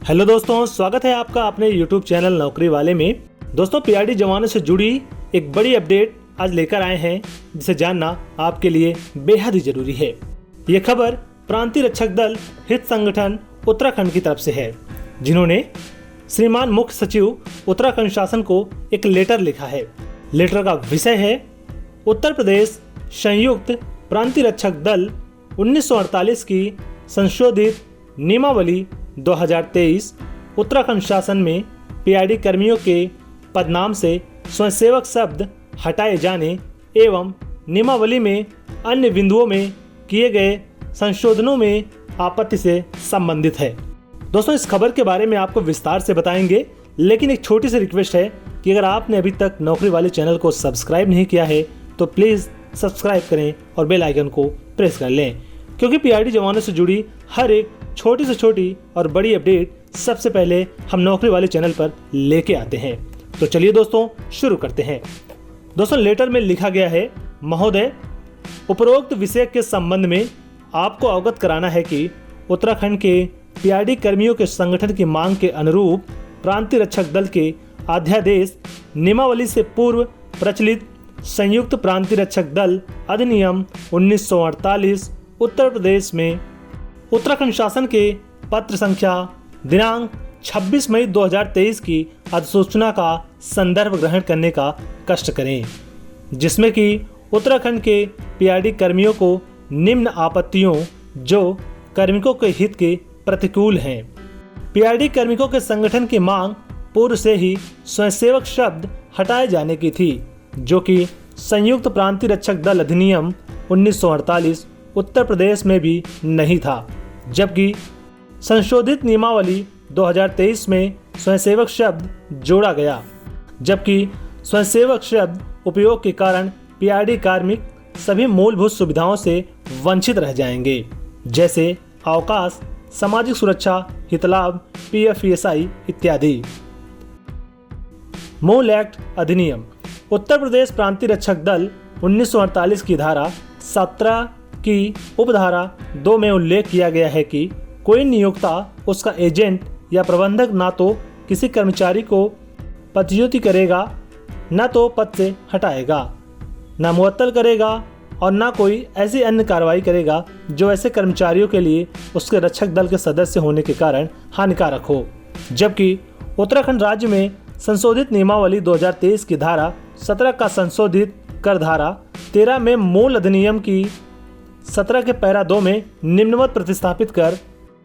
Hello दोस्तों, स्वागत है आपका अपने YouTube चैनल नौकरी वाले में। दोस्तों, पीआरडी जवानों से जुड़ी एक बड़ी अपडेट आज लेकर आए हैं, जिसे जानना आपके लिए बेहद ही जरूरी है। ये खबर प्रांतीय रक्षक दल हित संगठन उत्तराखंड की तरफ से है, जिन्होंने श्रीमान मुख्य सचिव उत्तराखंड शासन को एक लेटर लिखा है। लेटर का विषय है उत्तर प्रदेश संयुक्त प्रांतीय रक्षक दल 1948 की संशोधित नियमावली 2023 उत्तराखंड शासन में पीआरडी कर्मियों के पदनाम से स्वयंसेवक शब्द हटाए जाने एवं नियमावली में अन्य बिंदुओं में किए गए संशोधनों में आपत्ति से संबंधित है। दोस्तों, इस खबर के बारे में आपको विस्तार से बताएंगे, लेकिन एक छोटी सी रिक्वेस्ट है कि अगर आपने अभी तक नौकरी वाले चैनल को सब्सक्राइब नहीं किया है तो प्लीज़ सब्सक्राइब करें और बेल आइकन को प्रेस कर लें, क्योंकि पीआरडी जवानों से जुड़ी हर एक छोटी से छोटी और बड़ी अपडेट सबसे पहले हम नौकरी वाले चैनल पर लेके आते हैं। तो चलिए दोस्तों, शुरू करते हैं। दोस्तों, लेटर में लिखा गया है, महोदय, उपरोक्त विषय के संबंध में आपको अवगत कराना है कि उत्तराखंड के पीआरडी कर्मियों के संगठन की मांग के अनुरूप प्रांतीय रक्षक दल के अध्यादेश नियमावली से पूर्व प्रचलित संयुक्त प्रांतीय रक्षक दल अधिनियम 1948 उत्तर प्रदेश में उत्तराखंड शासन के पत्र संख्या दिनांक 26 मई 2023 की अधिसूचना का संदर्भ ग्रहण करने का कष्ट करें, जिसमें कि उत्तराखंड के पीआरडी कर्मियों को निम्न आपत्तियों जो कार्मिकों के हित के प्रतिकूल हैं। पीआरडी कार्मिकों के संगठन की मांग पूर्व से ही स्वयंसेवक शब्द हटाए जाने की थी, जो कि संयुक्त प्रांतीय रक्षक दल अधिनियम 1948 उत्तर प्रदेश में भी नहीं था, जबकि संशोधित नियमावली 2023 में स्वयंसेवक शब्द जोड़ा गया। जबकि स्वयंसेवक शब्द उपयोग के कारण पीआरडी कार्मिक सभी मूलभूत सुविधाओं से वंचित रह जाएंगे, जैसे अवकाश, सामाजिक सुरक्षा, हितलाभ, पीएफईएसआई इत्यादि। मूल एक्ट अधिनियम उत्तर प्रदेश प्रांतीय रक्षक दल 1948 की धारा 17 की उपधारा 2 में उल्लेख किया गया है कि कोई नियोक्ता उसका एजेंट या प्रबंधक ना तो किसी कर्मचारी को पदच्युत करेगा, न तो पद से हटाएगा, न मुअत्तल करेगा और न कोई ऐसी अन्य कार्रवाई करेगा जो ऐसे कर्मचारियों के लिए उसके रक्षक दल के सदस्य होने के कारण हानिकारक हो। जबकि उत्तराखंड राज्य में संशोधित नियमावली 2023 की धारा 17 का संशोधित कर धारा 13 में मूल अधिनियम की 17 के पैरा 2 में निम्नवत प्रतिस्थापित कर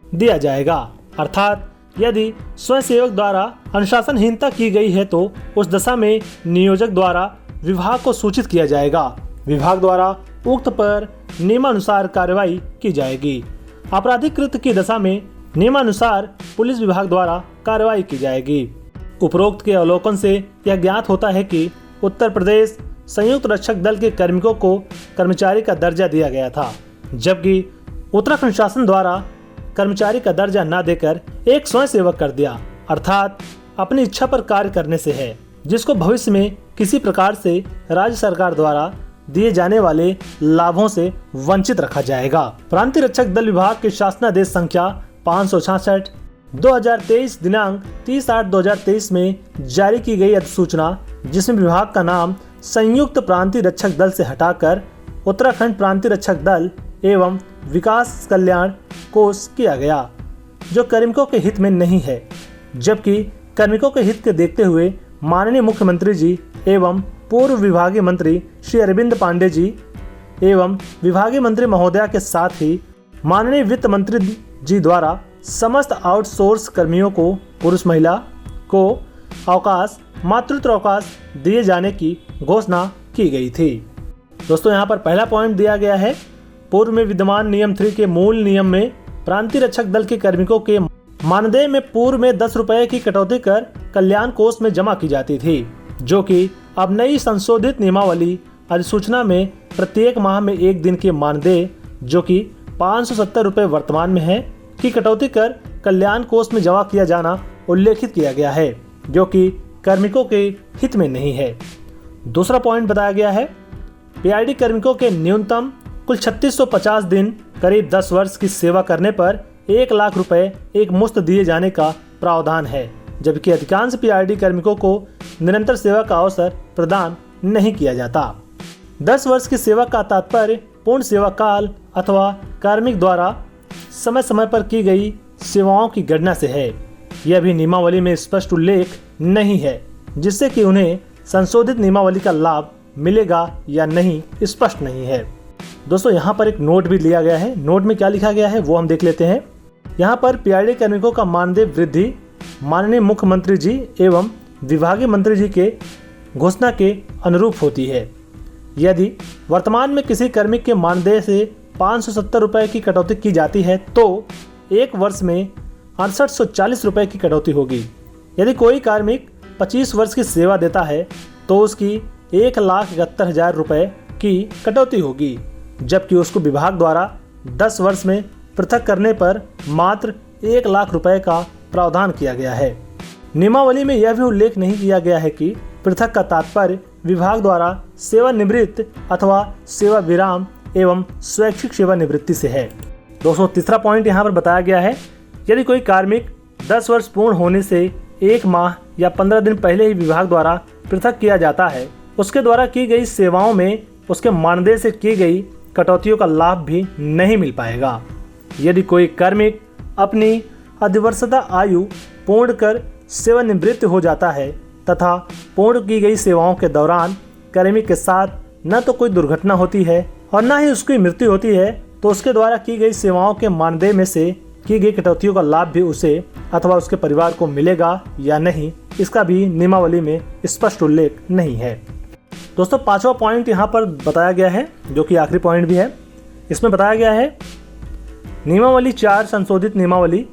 दिया जाएगा। अर्थात यदि स्वयंसेवक द्वारा अनुशासनहीनता की गई है तो उस दशा में नियोजक द्वारा विभाग को सूचित किया जाएगा। विभाग द्वारा उक्त पर नियमानुसार कार्रवाई की जाएगी। आपराधिक कृत्य की दशा में नियमानुसार पुलिस विभाग द्वारा कार्रवाई की जाएगी। उपरोक्त के अवलोकन से यह ज्ञात होता है कि उत्तर प्रदेश संयुक्त रक्षक दल के कार्मिकों को कर्मचारी का दर्जा दिया गया था, जबकि उत्तराखंड शासन द्वारा कर्मचारी का दर्जा न देकर एक स्वयंसेवक कर दिया, अर्थात अपनी इच्छा पर कार्य करने से है, जिसको भविष्य में किसी प्रकार से राज्य सरकार द्वारा दिए जाने वाले लाभों से वंचित रखा जाएगा। प्रांतीय रक्षक दल विभाग के शासनादेश संख्या 566 2023 दिनांक 30/8/2023 में जारी की गई अधिसूचना, जिसमें विभाग का नाम संयुक्त प्रांतीय रक्षक दल से हटाकर उत्तराखंड प्रांतीय रक्षक दल एवं विकास कल्याण कोष किया गया, जो कार्मिकों के हित में नहीं है। जबकि कार्मिकों के हित के देखते हुए माननीय मुख्यमंत्री जी एवं पूर्व विभागीय मंत्री श्री अरविंद पांडे जी एवं विभागीय मंत्री महोदया के साथ ही माननीय वित्त मंत्री जी द्वारा समस्त आउटसोर्स कर्मियों को पुरुष महिला को अवकाश, मातृत्व अवकाश दिए जाने की घोषणा की गई थी। दोस्तों, यहाँ पर पहला पॉइंट दिया गया है, पूर्व में विद्यमान नियम 3 के मूल नियम में प्रांतीय रक्षक दल के कार्मिकों के मानदेय में पूर्व में 10 रुपए की कटौती कर कल्याण कोष में जमा की जाती थी, जो कि अब नई संशोधित नियमावली अधिसूचना में प्रत्येक माह में 1 दिन के मानदेय, जो कि 570 रुपए वर्तमान में है, की कटौती कर कल्याण कोष में जमा किया जाना उल्लेखित किया गया है, जो कि कार्मिकों के हित में नहीं है। दूसरा पॉइंट बताया गया है, पीआरडी कार्मिकों के न्यूनतम कुल 3650 दिन करीब 10 वर्ष की सेवा करने पर 1 लाख रुपए एक मुश्त दिए जाने का प्रावधान है, जबकि अधिकांश पीआरडी कार्मिकों को निरंतर सेवा का अवसर प्रदान नहीं किया जाता। 10 वर्ष की सेवा का तात्पर्य पूर्ण सेवा काल अथवा कार्मिक द्वारा समय समय पर की गई सेवाओं की गणना से है। यह भी नियमावली में स्पष्ट उल्लेख नहीं है, जिससे कि उन्हें संशोधित नियमावली का लाभ मिलेगा या नहीं स्पष्ट नहीं है। दोस्तों यहाँ पर एक नोट भी लिया गया है। नोट में क्या लिखा गया है वो हम देख लेते हैं। यहाँ पर पीआरडी कार्मिकों का मानदेय वृद्धि माननीय मुख्यमंत्री जी एवं विभागीय मंत्री जी के घोषणा के अनुरूप होती है। यदि वर्तमान में किसी कार्मिक के मानदेय से 570 रुपये की कटौती की जाती है तो एक वर्ष में 6840 रुपये की कटौती होगी। यदि कोई कार्मिक 25 वर्ष की सेवा देता है तो उसकी 1,71,000 रुपये की कटौती होगी, जबकि उसको विभाग द्वारा 10 वर्ष में पृथक करने पर मात्र 1 लाख रुपये का प्रावधान किया गया है। नियमावली में यह भी उल्लेख नहीं किया गया है कि पृथक का तात्पर्य विभाग द्वारा सेवानिवृत्त अथवा सेवा विराम एवं स्वैच्छिक सेवानिवृत्ति से है। दोस्तों तीसरा पॉइंट यहाँ पर बताया गया है, यदि कोई कार्मिक 10 वर्ष पूर्ण होने से 1 माह या 15 दिन पहले ही विभाग द्वारा पृथक किया जाता है, उसके द्वारा की गई सेवाओं में उसके मानदेय से की गई कटौतियों का लाभ भी नहीं मिल पाएगा। यदि कोई कार्मिक अपनी अधिवर्षता आयु पूर्ण कर सेवानिवृत्त हो जाता है तथा पूर्ण की गई सेवाओं के दौरान कार्मिक के साथ न तो कोई दुर्घटना होती है और न ही उसकी मृत्यु होती है, तो उसके द्वारा की गई सेवाओं के मानदेय में से की गई कटौतियों का लाभ भी उसे अथवा उसके परिवार को मिलेगा या नहीं, इसका भी नियमावली में स्पष्ट उल्लेख नहीं है। दोस्तों पांचवा पॉइंट यहाँ पर बताया गया है, जो कि आखिरी पॉइंट भी है। इसमें बताया गया है नियमावली 4 संशोधित नियमावली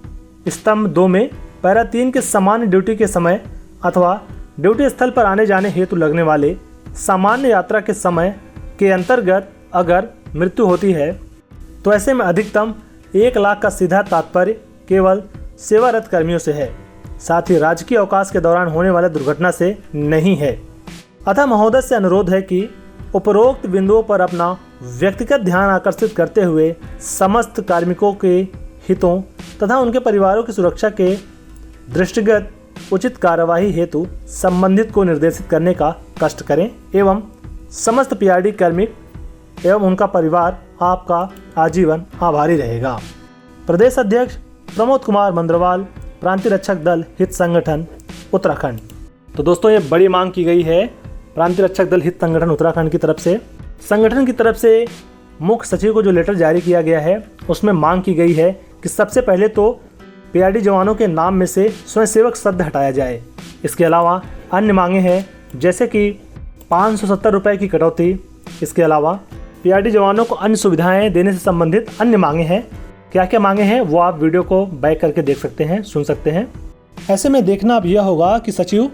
स्तंभ 2 में पैरा 3 के सामान्य ड्यूटी के समय अथवा ड्यूटी स्थल पर आने जाने हेतु लगने वाले सामान्य यात्रा के समय के अंतर्गत अगर मृत्यु होती है तो ऐसे में अधिकतम 1 लाख का सीधा तात्पर्य केवल सेवारत कर्मियों से है, साथ ही राजकीय अवकाश के दौरान होने वाले दुर्घटना से नहीं है। अतः महोदय से अनुरोध है कि उपरोक्त बिंदुओं पर अपना व्यक्तिगत ध्यान आकर्षित करते हुए समस्त कार्मिकों के हितों तथा उनके परिवारों की सुरक्षा के दृष्टिगत उचित कार्यवाही हेतु संबंधित को निर्देशित करने का कष्ट करें एवं समस्त पीआरडी कार्मिक एवं उनका परिवार आपका आजीवन आभारी रहेगा। प्रदेश अध्यक्ष प्रमोद कुमार मंद्रवाल, प्रांतीय रक्षक दल हित संगठन उत्तराखंड। तो दोस्तों ये बड़ी मांग की गई है प्रांतीय रक्षक दल हित संगठन उत्तराखंड की तरफ से। संगठन की तरफ से मुख्य सचिव को जो लेटर जारी किया गया है उसमें मांग की गई है कि सबसे पहले तो पीआरडी जवानों के नाम में से स्वयंसेवक शब्द हटाया जाए। इसके अलावा अन्य मांगे हैं, जैसे कि 570 रुपये की कटौती। इसके अलावा पीआरडी जवानों को अन्य सुविधाएं देने से संबंधित अन्य मांगे हैं। क्या क्या मांगे हैं वो आप वीडियो को बैक करके देख सकते हैं, सुन सकते हैं। ऐसे में देखना अब यह होगा कि सचिव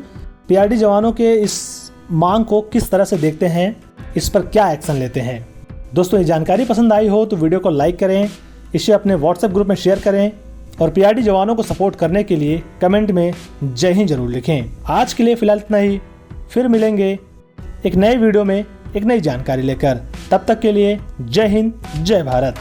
पीआरडी जवानों के इस मांग को किस तरह से देखते हैं, इस पर क्या एक्शन लेते हैं। दोस्तों ये जानकारी पसंद आई हो तो वीडियो को लाइक करें, इसे अपने व्हाट्सएप ग्रुप में शेयर करें और पीआरडी जवानों को सपोर्ट करने के लिए कमेंट में जय हिंद जरूर लिखें। आज के लिए फिलहाल इतना ही, फिर मिलेंगे एक नए वीडियो में एक नई जानकारी लेकर। तब तक के लिए जय हिंद, जय भारत।